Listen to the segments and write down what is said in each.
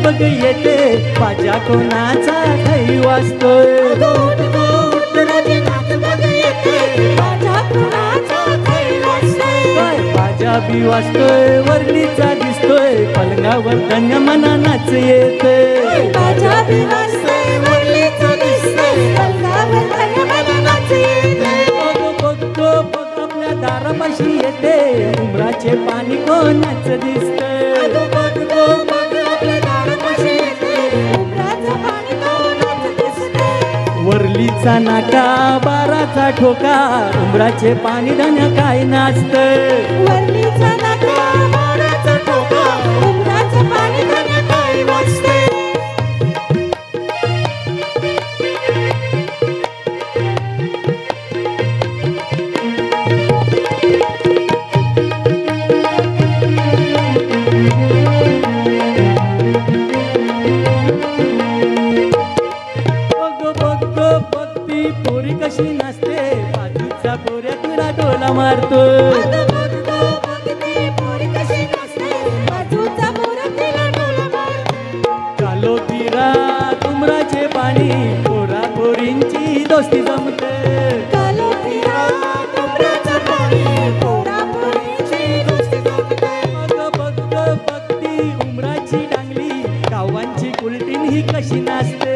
बघ येते बाजा कोणाचा घरी वाजतोय बाजा बी वाजतोय वरलीचा दिसतोय पलंगावर धन्य मना नाच येतोय बाजा बी वाजतोय वरलीचा दिसतोय पलंगावर धन्य मना नाच येतोय बघ आपल्या दारापाशी येते उमराचे पाणी कोणाच दिसतंय वरलीचा नाका बाराचा ठोका उमराचे पाणी धन्य काय नाचतंय वरलीचा नाका बाराचा ठोका उमराचे पाणी धन्य काय वाजतंय पोरी कशी नाचते बाजूच्या पोऱ्या तुला डोला मारतोय कालो तिरा उमराचे पाणी पोरा पोरींची दोस्ती जमते बघती उमराची डांगली गावांची कुलटीन ही कशी नाचते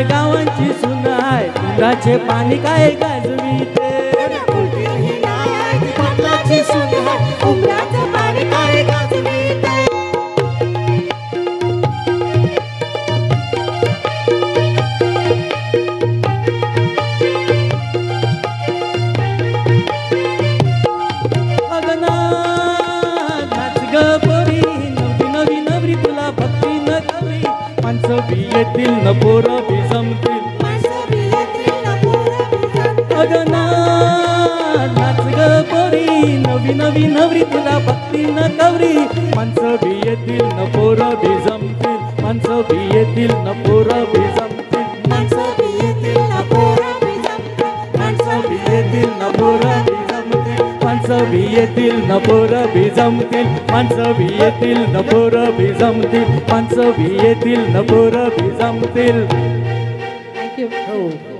गावांची सुनाय उमराचे पाणी काय गाजवीते नाच ग पोरी नवी नवरी तुला भक्ती न करी माणसं बी येतील न पोरं बी जमतील नाच ग पोरी नवी नवरी तुला भक्ती न कवरी माणसं बी येतील न पोरं बी जमतील माणसं बी येतील न पोरं बी जमतील माणसं बी येतील न पोरं बी जमतील माणसं बी येतील न पोरं बी जमतील माणसं बी येतील न पोरं बी जमतील माणसं बी येतील न पोरं बी जमतील माणसं बी येतील न पोरं बी जमतील. थँक्यू.